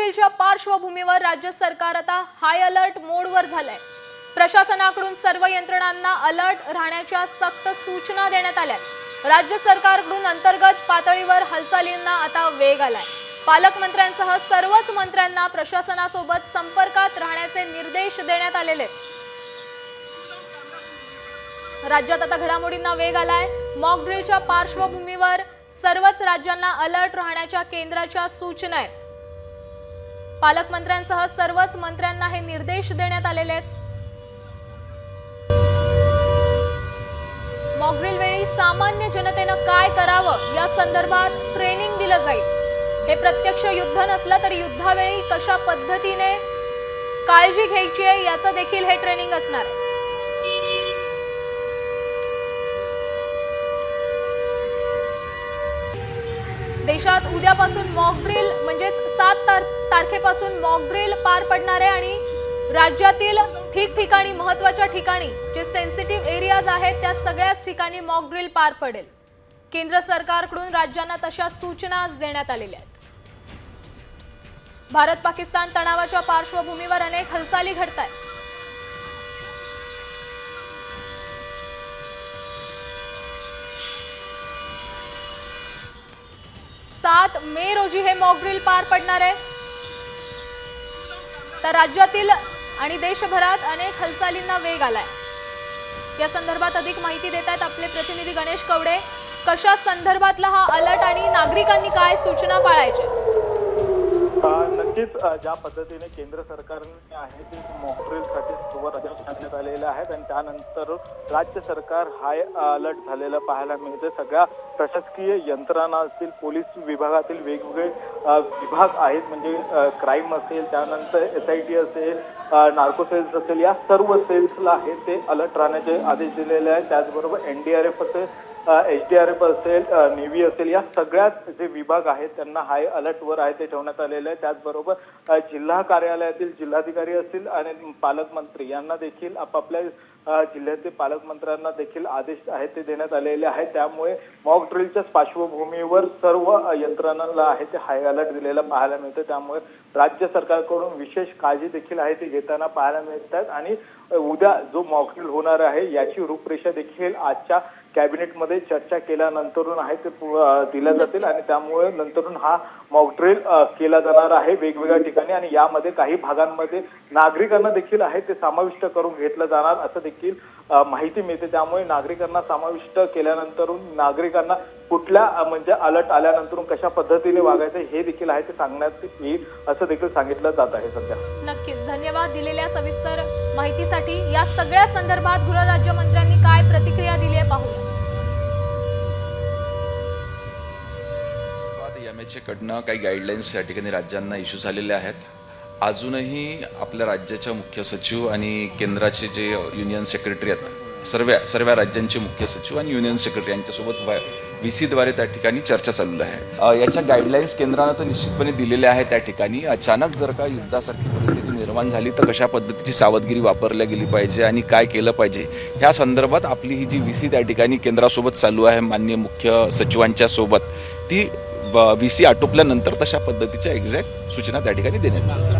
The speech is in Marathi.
ड्रिलच्या पार्श्वभूमीवर राज्य सरकार आता हाय अलर्ट मोडवर झालंय। प्रशासनाकडून सर्व यंत्रणांना अलर्ट राहण्याच्या सक्त सूचना देण्यात आल्या। राज्य सरकारकडून अंतर्गत पातळीवर हालचालींना आता वेग आलाय। पालकमंत्र्यांसह सर्वच मंत्र्यांना प्रशासनासोबत संपर्कात राहण्याचे निर्देश देण्यात आलेले आहेत। राज्यात आता घडामोडींना वेग आलाय। मॉक ड्रिलच्या पार्श्वभूमीवर सर्वच राज्यांना अलर्ट राहण्याच्या केंद्राच्या सूचना आहेत। पालकमंत्र्यांसह सर्वच मंत्र्यांना हे निर्देश देण्यात आलेले आहेत। मॉक ड्रिल वेळी सामान्य जनतेनं काय करावं या संदर्भात ट्रेनिंग दिलं जाईल। हे प्रत्यक्ष युद्ध नसलं तरी युद्धावेळी कशा पद्धतीने काळजी घ्यायची आहे याचं देखील हे ट्रेनिंग असणार आहे। देशात उद्यापासून मॉक ड्रिल म्हणजेच 7 तारखेपासून मॉक ड्रिल पार पडणार आहे आणि राज्यातील ठिकठिकाणी महत्त्वाच्या ठिकाणी जे सेन्सिटिव्ह एरियाज आहेत त्या सगळ्याच ठिकाणी मॉक ड्रिल पार पडेल। केंद्र सरकारकडून राज्यांना तशा सूचना देण्यात आलेल्या आहेत। भारत पाकिस्तान तणावाच्या पार्श्वभूमीवर अनेक हालचाली घडत आहेत। 7 मे रोजी हे मॉक ड्रिल पार पडणार आहे। तर राज्यातील आणि देशभरात अनेक हालचालींना वेग आलाय। या संदर्भात अधिक माहिती देत आहेत आपले प्रतिनिधी गणेश कवडे। कशा संदर्भातला हा अलर्ट आणि नागरिकांनी काय सूचना पाळायच्या? नक्कीच ज्या पद्धतीने केंद्र सरकारने आहे ते मॉक ड्रिलसाठी सुरुवात करण्यात आलेले आहेत आणि त्यानंतर राज्य सरकार हाय अलर्ट झालेलं पाहायला मिळते। सगळ्या प्रशासकीय यंत्रणा असतील, पोलीस विभागातील वेगवेगळे विभाग आहेत, म्हणजे क्राईम असेल, त्यानंतर SIT असेल, नार्को सेल्स असेल, या सर्व सेल्सला आहे ते अलर्ट राहण्याचे आदेश दिलेले आहेत। त्याचबरोबर NDRF असेल, HDRF असेल, नेव्ही असेल, या सगळ्यात जे विभाग आहेत त्यांना हाय अलर्टवर आहे ते ठेवण्यात आलेलं आहे। त्याचबरोबर जिल्हा कार्यालयातील जिल्हाधिकारी असतील आणि पालकमंत्री यांना देखील आपापल्या जिल्ह्यातील पालकमंत्र्यांना देखील आदेश आहेत ते देण्यात आलेले आहेत। त्यामुळे मॉक ड्रिलच्या पार्श्वभूमीवर सर्व यंत्रणांना आहे ते हाय अलर्ट दिलेला पाहायला मिळतं। त्यामुळे राज्य सरकारकडून विशेष काळजी देखील आहे ते घेताना पाहायला मिळतात आणि उद्या जो मॉक ड्रिल होणार आहे याची रूपरेषा देखील आजच्या कॅबिनेटमध्ये चर्चा केल्यानंतरून आहे ते दिल्या जातील आणि त्यामुळे नंतरून हा मॉक ड्रिल केला जाणार आहे वेगवेगळ्या ठिकाणी आणि यामध्ये काही भागांमध्ये नागरिकांना देखील आहे ते समाविष्ट करून घेतलं जाणार असं देखील माहिती मिळते। त्यामुळे नागरिकांना समाविष्ट केल्यानंतरून नागरिकांना कुठल्या म्हणजे अलर्ट आल्यानंतर कशा पद्धतीने वागायचं हे देखील आहे ते सांगण्यात येईल असं देखील सांगितलं जात आहे सध्या। नक्कीच धन्यवाद दिलेल्या सविस्तर माहितीसाठी। या सगळ्या संदर्भात गृह राज्यमंत्र्यांनी काय प्रतिक्रिया दिली आहे पाहूया। कडनं काही गाईडलाईन्स या ठिकाणी राज्यांना इश्यू झालेले आहेत। अजूनही आपल्या राज्याच्या मुख्य सचिव आणि केंद्राचे जे युनियन सेक्रेटरी आहेत, सर्व राज्यांचे मुख्य सचिव आणि युनियन सेक्रेटरी यांच्यासोबत VC द्वारे त्या ठिकाणी चर्चा चालू आहे। याच्या गाईडलाईन्स केंद्रानं तर निश्चितपणे दिलेल्या आहेत। त्या ठिकाणी अचानक जर का युद्धासारखी परिस्थिती निर्माण झाली तर कशा पद्धतीची सावधगिरी वापरल्या गेली पाहिजे आणि काय केलं पाहिजे ह्या संदर्भात आपली ही जी VC त्या ठिकाणी केंद्रासोबत चालू आहे माननीय मुख्य सचिवांच्या सोबत, ती VC आटोपल्यानंतर तशा पद्धतीच्या एक्झॅक्ट सूचना त्या ठिकाणी देण्यात आल्या।